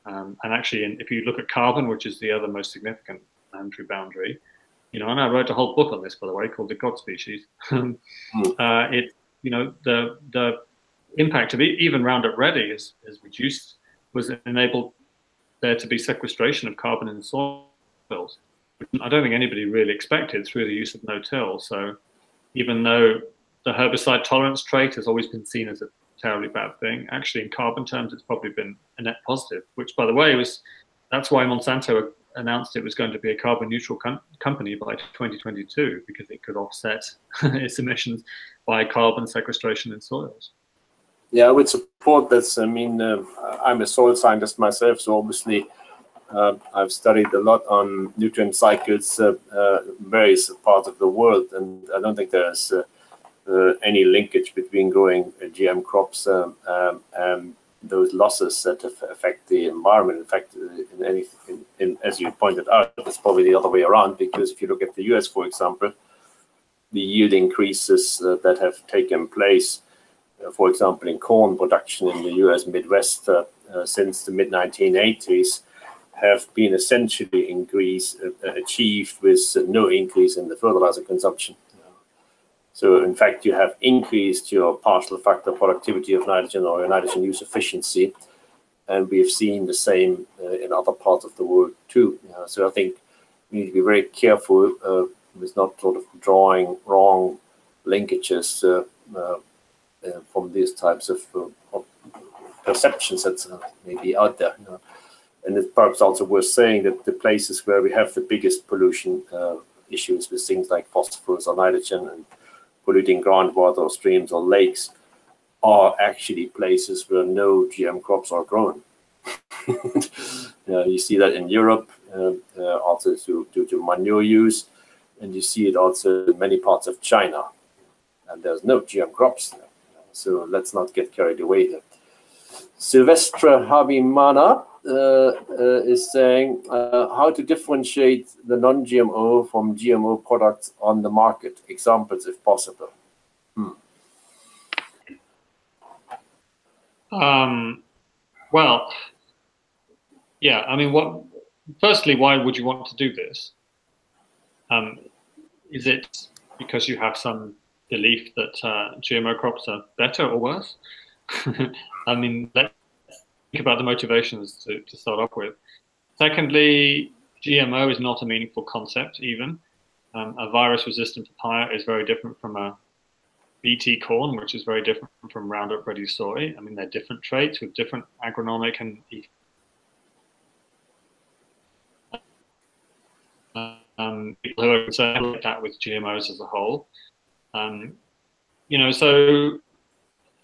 And actually, if you look at carbon, which is the other most significant planetary boundary, and I wrote a whole book on this, by the way, called The God Species. The impact of even Roundup Ready is reduced, was enabled there to be sequestration of carbon in soils, which I don't think anybody really expected through the use of no-till. So even though the herbicide tolerance trait has always been seen as a terribly bad thing, actually in carbon terms it's probably been a net positive, which by the way that's why Monsanto announced it was going to be a carbon neutral company by 2022, because it could offset its emissions by carbon sequestration in soils. Yeah, I would support this. I mean, I'm a soil scientist myself, so obviously I've studied a lot on nutrient cycles various parts of the world, and I don't think there's any linkage between growing GM crops and those losses that affect the environment. In fact, as you pointed out, it's probably the other way around, because if you look at the US, for example, the yield increases that have taken place, for example, in corn production in the US Midwest since the mid-1980s, have been essentially achieved with no increase in the fertilizer consumption. So in fact, you have increased your partial factor productivity of nitrogen or your nitrogen use efficiency, and we've seen the same in other parts of the world too. So I think we need to be very careful with not sort of drawing wrong linkages from these types of perceptions that may be out there. And it's perhaps also worth saying that the places where we have the biggest pollution issues with things like phosphorus or nitrogen and polluting groundwater or streams or lakes are actually places where no GM crops are grown. You see that in Europe, also due to manure use, and you see it also in many parts of China, and there's no GM crops there. So let's not get carried away here. Silvestre Habimana is saying how to differentiate the non-GMO from GMO products on the market. Examples, if possible. Well, yeah. I mean, firstly, why would you want to do this? Is it because you have some belief that GMO crops are better or worse? I mean, let's think about the motivations to start off with. Secondly, GMO is not a meaningful concept even. A virus-resistant papaya is very different from a BT corn, which is very different from Roundup Ready soy. I mean, they're different traits with different agronomic and people who are concerned like that with GMOs as a whole. So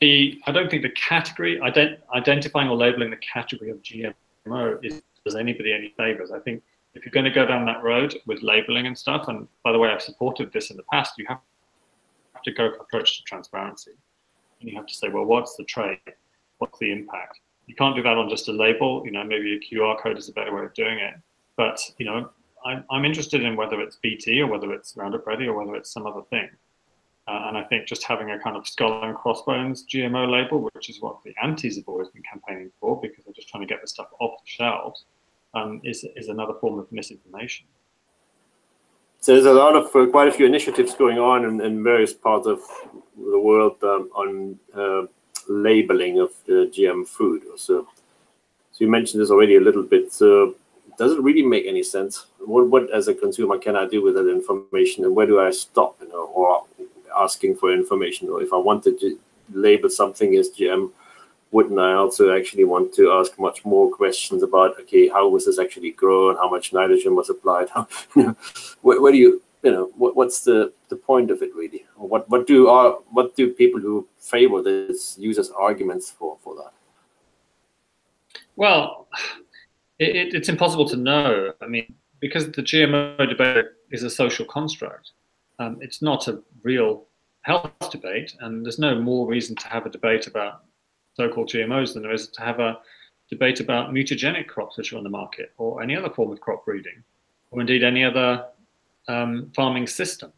I don't think the category, identifying or labeling the category of GMO does anybody any favors. I think if you're going to go down that road with labeling and stuff, and by the way, I've supported this in the past, you have to approach to transparency. And you have to say, well, what's the trait? What's the impact? You can't do that on just a label. Maybe a QR code is a better way of doing it. But, I'm interested in whether it's BT or whether it's Roundup Ready or whether it's some other thing. And I think just having a kind of skull and crossbones GMO label, which is what the antis have always been campaigning for, because they're just trying to get the stuff off the shelves, is another form of misinformation. So there's a lot of quite a few initiatives going on in various parts of the world on labeling of GM food. So you mentioned this already a little bit. So does it really make any sense? What as a consumer can I do with that information, and where do I stop? Or asking for information, or if I wanted to label something as GM, wouldn't I also actually want to ask much more questions about, okay, how was this actually grown? How much nitrogen was applied? Where do you what's the point of it really? Or what do people who favor this use as arguments for that? Well, it's impossible to know. I mean, because the GMO debate is a social construct, it's not a real health debate, and there's no more reason to have a debate about so-called GMOs than there is to have a debate about mutagenic crops which are on the market, or any other form of crop breeding, or indeed any other farming system.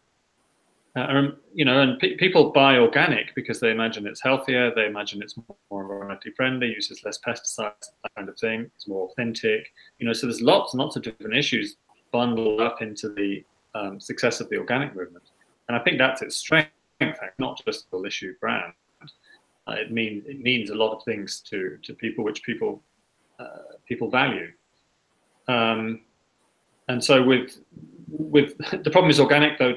And people buy organic because they imagine it's healthier, they imagine it's more environmentally friendly, uses less pesticides, that kind of thing. It's more authentic. So there's lots and lots of different issues bundled up into the success of the organic movement. And I think that's its strength, not just the issue brand. It means a lot of things to people which people value. And so with the problem is organic though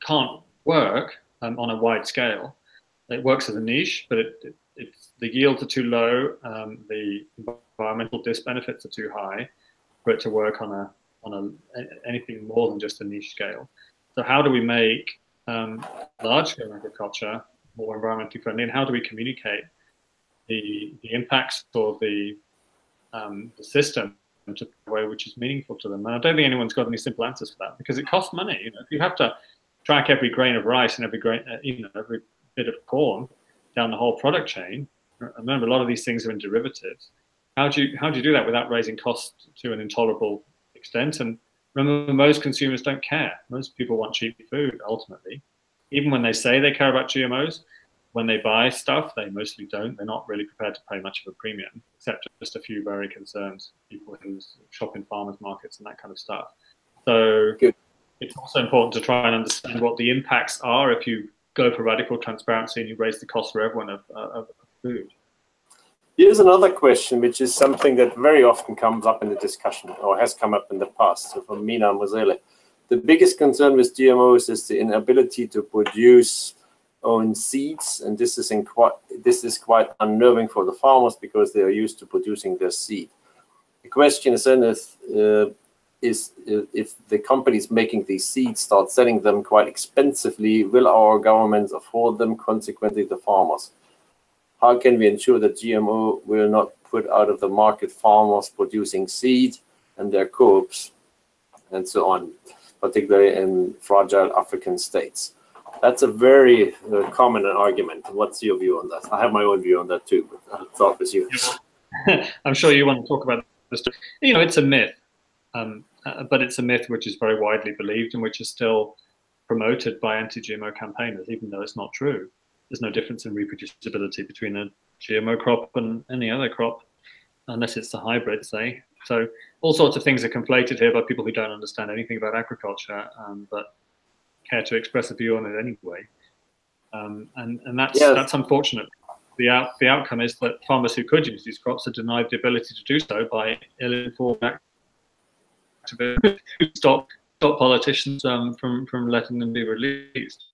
can't work on a wide scale. It works as a niche, but the yields are too low. The environmental benefits are too high for it to work on anything more than just a niche scale. So how do we make large scale agriculture more environmentally friendly, and how do we communicate the impacts of the system into a way which is meaningful to them? And I don't think anyone's got any simple answers for that, because it costs money. If you have to track every grain of rice and every bit of corn down the whole product chain, remember a lot of these things are in derivatives. How do you do that without raising costs to an intolerable extent? And remember, most consumers don't care. Most people want cheap food ultimately. Even when they say they care about GMOs, when they buy stuff, they mostly don't. They're not really prepared to pay much of a premium, except just a few very concerned people who shop in farmers markets and that kind of stuff. So it's also important to try and understand what the impacts are if you go for radical transparency and you raise the cost for everyone of food. Here's another question, which is something that very often comes up in the discussion, or has come up in the past. So from Mina Mosele, the biggest concern with GMOs is the inability to produce own seeds, and this is quite unnerving for the farmers because they are used to producing their seed. The question is then if the companies making these seeds start selling them quite expensively, will our governments afford them, consequently the farmers? How can we ensure that GMO will not put out of the market farmers producing seed and their crops and so on, particularly in fragile African states? That's a very common argument. What's your view on that? I have my own view on that too, but I'll start with you. I'm sure you want to talk about this. It's a myth, but it's a myth which is very widely believed and which is still promoted by anti-GMO campaigners, even though it's not true. There's no difference in reproducibility between a GMO crop and any other crop, unless it's a hybrid, say. So all sorts of things are conflated here by people who don't understand anything about agriculture, but care to express a view on it anyway. And that's unfortunate. The outcome is that farmers who could use these crops are denied the ability to do so by ill-informed activists who stop politicians from letting them be released.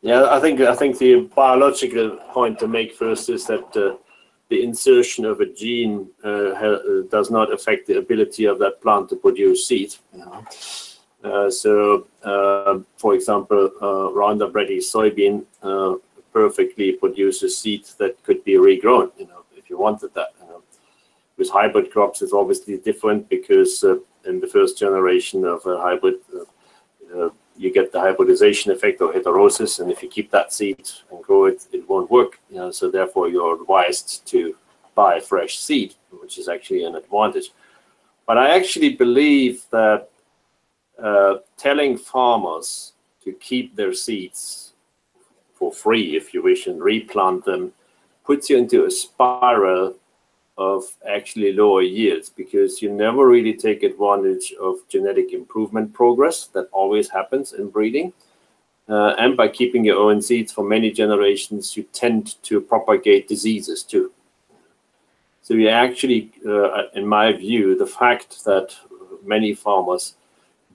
Yeah, I think the biological point to make first is that the insertion of a gene does not affect the ability of that plant to produce seed. For example, Roundup Ready soybean perfectly produces seed that could be regrown, if you wanted that. With hybrid crops, it's obviously different because in the first generation of a hybrid, you get the hybridization effect or heterosis, and if you keep that seed and grow it, it won't work. So therefore, you're advised to buy fresh seed, which is actually an advantage. But I actually believe that telling farmers to keep their seeds for free, if you wish, and replant them, puts you into a spiral of actually lower yields, because you never really take advantage of genetic improvement progress that always happens in breeding. And by keeping your own seeds for many generations, you tend to propagate diseases too. So you actually, in my view, the fact that many farmers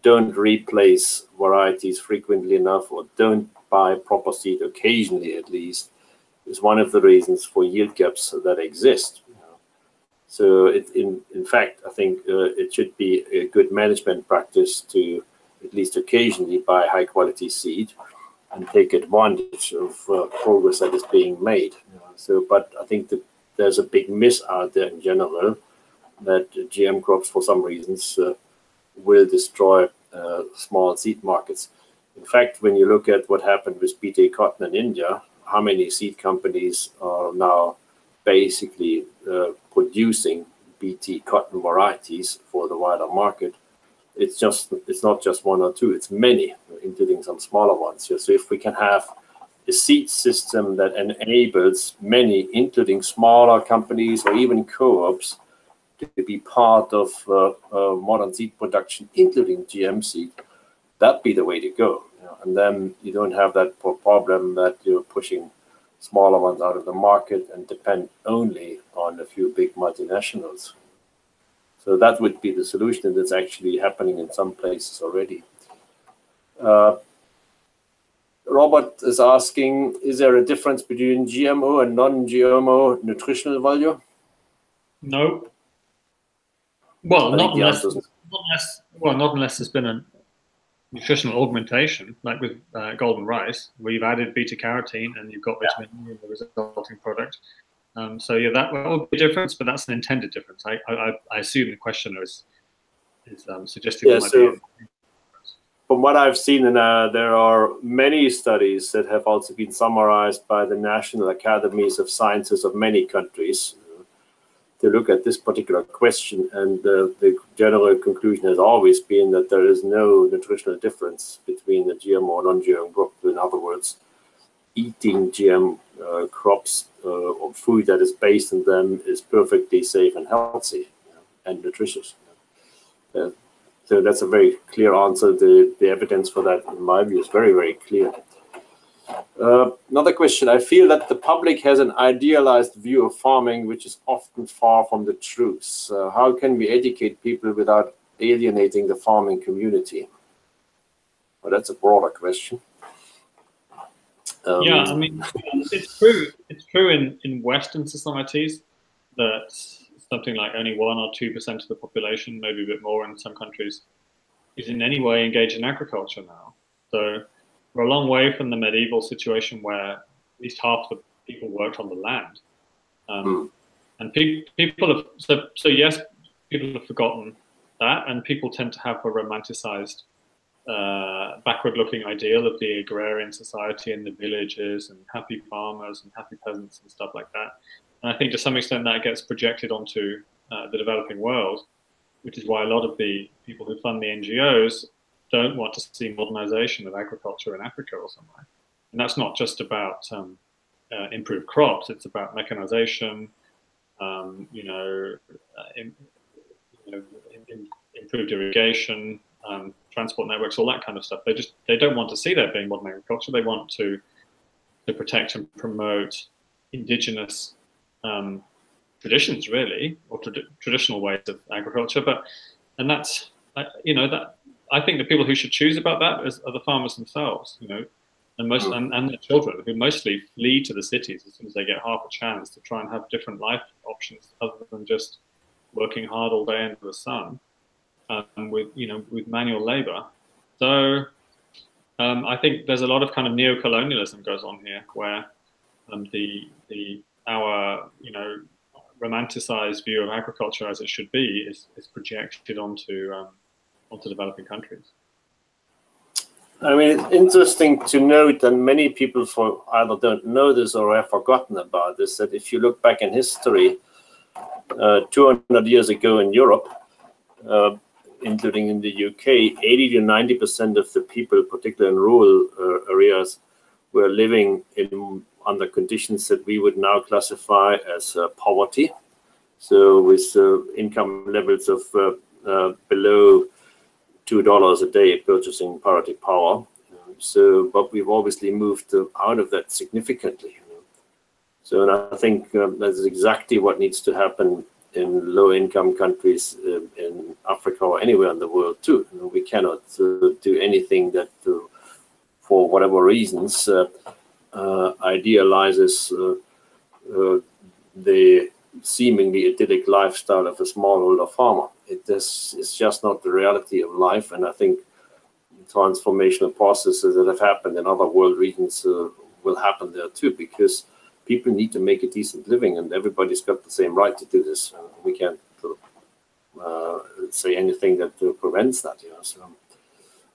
don't replace varieties frequently enough, or don't buy proper seed occasionally at least, is one of the reasons for yield gaps that exist. So in fact, I think it should be a good management practice to at least occasionally, buy high quality seed and take advantage of progress that is being made. So, but I think that there's a big miss out there in general that GM crops, for some reasons, will destroy small seed markets. In fact, when you look at what happened with BT cotton in India, how many seed companies are now basically producing BT cotton varieties for the wider market? It's not just one or two, it's many, including some smaller ones. So if we can have a seed system that enables many, including smaller companies or even co-ops, to be part of modern seed production, including GM seed, that'd be the way to go. And then you don't have that problem that you're pushing smaller ones out of the market and depend only on a few big multinationals. So that would be the solution that's actually happening in some places already. Robert is asking, is there a difference between GMO and non-GMO nutritional value? No. Well, not unless there's been a nutritional augmentation, like with golden rice, where you've added beta-carotene and you've got vitamin E in the resulting product. So yeah, that will be a difference, but that's an intended difference. I assume the questioner is suggesting that might be. From what I've seen, there are many studies that have also been summarized by the National Academies of Sciences of many countries to look at this particular question, and the general conclusion has always been that there is no nutritional difference between the GMO and non-GM crop. In other words, eating GM crops or food that is based on them is perfectly safe and healthy and nutritious. So that's a very clear answer. The evidence for that, in my view, is very, very clear. Another question. I feel that the public has an idealized view of farming, which is often far from the truth. How can we educate people without alienating the farming community? Well, that's a broader question. Yeah, I mean, it's true. It's true in Western societies that something like only 1 or 2% of the population, maybe a bit more in some countries, is in any way engaged in agriculture now. So we're a long way from the medieval situation where at least half the people worked on the land. And people have, so yes, people have forgotten that, and people tend to have a romanticized, backward-looking ideal of the agrarian society and the villages and happy farmers and happy peasants and stuff like that. And I think to some extent that gets projected onto the developing world, which is why a lot of the people who fund the NGOs don't want to see modernization of agriculture in Africa or somewhere. And that's not just about improved crops; it's about mechanization, improved irrigation, transport networks, all that kind of stuff. They don't want to see there being modern agriculture. They want to protect and promote indigenous traditions, really, or traditional ways of agriculture. And that's that I think the people who should choose about that are the farmers themselves, and their children, who mostly flee to the cities as soon as they get half a chance to try and have different life options other than just working hard all day under the sun with manual labor. So I think there's a lot of kind of neo-colonialism goes on here, where our romanticized view of agriculture as it should be is projected onto developing countries. I mean, it's interesting to note that many people either don't know this or have forgotten about this, that if you look back in history, 200 years ago in Europe, including in the UK, 80 to 90% of the people, particularly in rural areas, were living under conditions that we would now classify as poverty. So with income levels of below $2 a day purchasing parity power. But we've obviously moved out of that significantly. So and I think that's exactly what needs to happen in low-income countries in Africa or anywhere in the world too. We cannot do anything that, for whatever reasons, idealizes the seemingly idyllic lifestyle of a smallholder farmer. It's just not the reality of life, and I think transformational processes that have happened in other world regions will happen there too, because people need to make a decent living, and everybody's got the same right to do this. We can't say anything that prevents that. So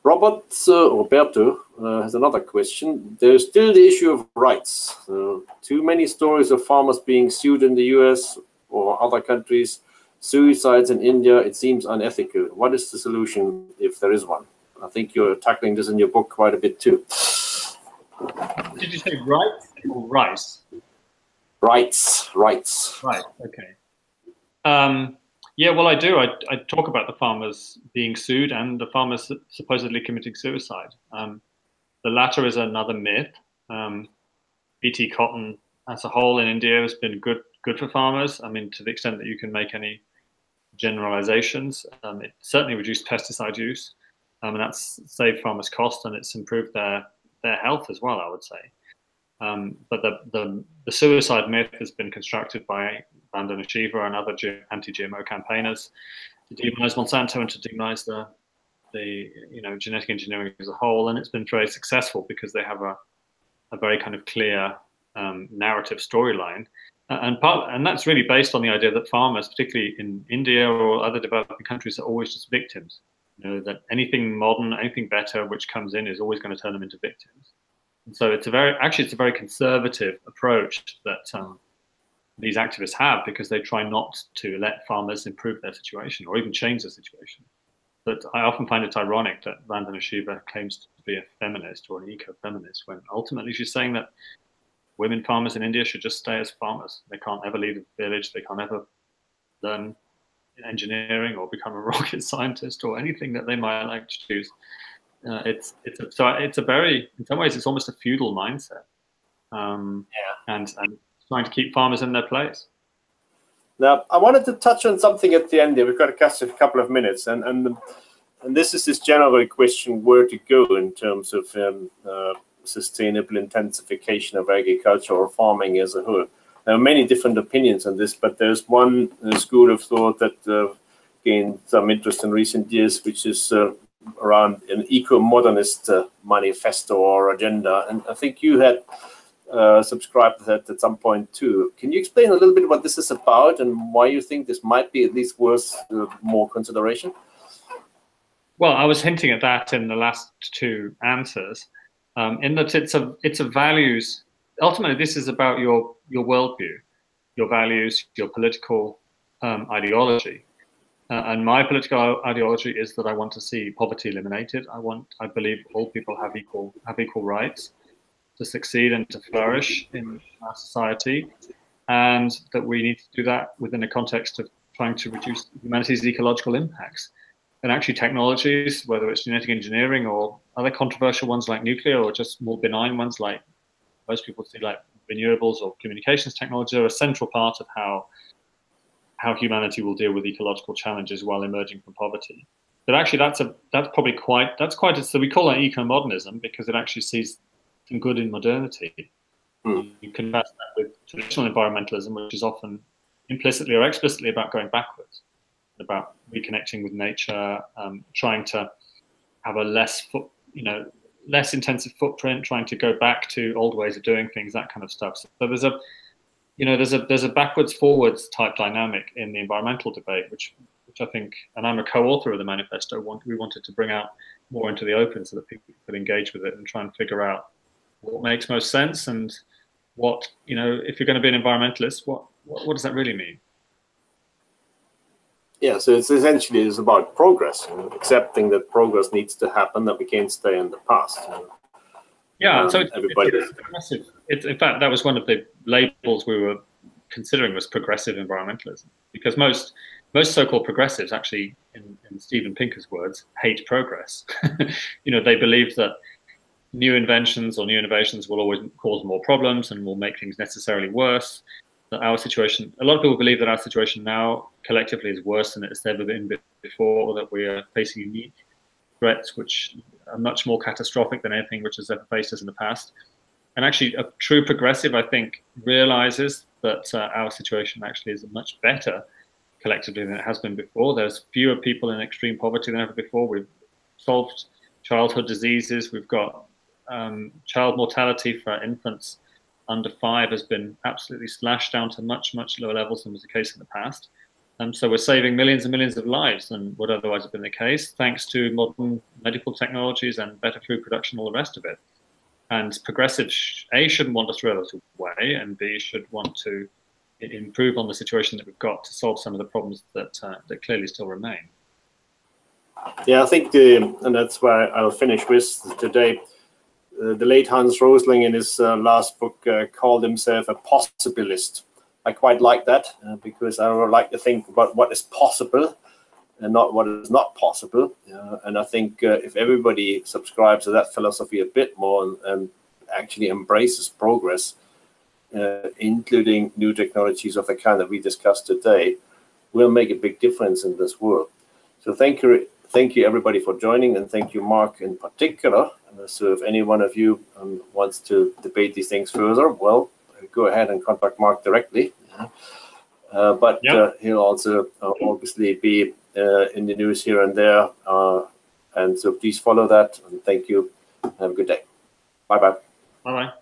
Roberto has another question. There's still the issue of rights. Too many stories of farmers being sued in the US or other countries, suicides in India. It seems unethical. What is the solution, if there is one? I think you're tackling this in your book quite a bit too. Did you say rights or rice? Rights. Right, okay. Yeah, well, I do. I talk about the farmers being sued and the farmers supposedly committing suicide. The latter is another myth. BT cotton as a whole in India has been good for farmers. I mean, to the extent that you can make any generalizations, it certainly reduced pesticide use, and that's saved farmers cost, and it's improved their health as well, I would say. But the suicide myth has been constructed by Vandana Shiva and other anti-GMO campaigners to demonize Monsanto and to demonize the genetic engineering as a whole, and it's been very successful because they have a very kind of clear narrative storyline, and that's really based on the idea that farmers, particularly in India or other developing countries, are always just victims. That anything modern, anything better which comes in is always going to turn them into victims. And so it's a very conservative approach that these activists have, because they try not to let farmers improve their situation or even change their situation. But I often find it ironic that Vandana Shiva claims to be a feminist or an eco-feminist, when ultimately she's saying that women farmers in India should just stay as farmers. They can't ever leave the village. They can't ever learn engineering or become a rocket scientist or anything that they might like to choose. It's a very, in some ways, it's almost a feudal mindset, and trying to keep farmers in their place. Now, I wanted to touch on something at the end here. We've got a couple of minutes, and this is this general question: where to go in terms of sustainable intensification of agriculture or farming as a whole. There are many different opinions on this, but there's one school of thought that gained some interest in recent years, which is around an eco-modernist manifesto or agenda. And I think you had subscribed to that at some point too. Can you explain a little bit what this is about and why you think this might be at least worth more consideration? Well, I was hinting at that in the last two answers, in that it's a values. Ultimately, this is about your worldview, your values, your political ideology. And my political ideology is that I want to see poverty eliminated. I believe all people have equal rights to succeed and to flourish in our society, and that we need to do that within a context of trying to reduce humanity's ecological impacts. And actually technologies, whether it's genetic engineering or other controversial ones like nuclear, or just more benign ones like most people see like renewables or communications technology, are a central part of how humanity will deal with ecological challenges while emerging from poverty. But actually so we call that eco-modernism because it actually sees some good in modernity. You contrast that with traditional environmentalism, which is often implicitly or explicitly about going backwards, about reconnecting with nature, trying to have a less intensive footprint, trying to go back to old ways of doing things, that kind of stuff. So there's a backwards forwards type dynamic in the environmental debate, which I think, and I'm a co-author of the manifesto. We wanted to bring out more into the open so that people could engage with it and try and figure out what makes most sense, and what, if you're going to be an environmentalist, what does that really mean? Yeah, so it's essentially about progress, accepting that progress needs to happen, that we can't stay in the past. Yeah, so it's progressive. In fact, that was one of the labels we were considering, was progressive environmentalism, because most so-called progressives actually, in Steven Pinker's words, hate progress. They believe that new inventions or new innovations will always cause more problems and will make things necessarily worse. That our situation, a lot of people believe that our situation now collectively is worse than it's ever been before, or that we are facing unique threats which are much more catastrophic than anything which has ever faced us in the past. And actually, a true progressive, I think, realizes that our situation actually is much better collectively than it has been before. There's fewer people in extreme poverty than ever before. We've solved childhood diseases. We've got child mortality for infants under 5 has been absolutely slashed down to much, much lower levels than was the case in the past. So we're saving millions and millions of lives than would otherwise have been the case, thanks to modern medical technologies and better food production, all the rest of it. And progressive, A, shouldn't want to throw those away, and B, should want to improve on the situation that we've got to solve some of the problems that clearly still remain. Yeah, I think, and that's where I'll finish with today. The late Hans Rosling, in his last book, called himself a possibilist. I quite like that because I would like to think about what is possible and not what is not possible. And I think if everybody subscribes to that philosophy a bit more and actually embraces progress, including new technologies of the kind that we discussed today, will make a big difference in this world. So thank you everybody for joining, and thank you, Mark, in particular. So if any one of you wants to debate these things further, well, go ahead and contact Mark directly. But he'll also obviously be in the news here and there. And so please follow that. And thank you. Have a good day. Bye-bye. Bye-bye.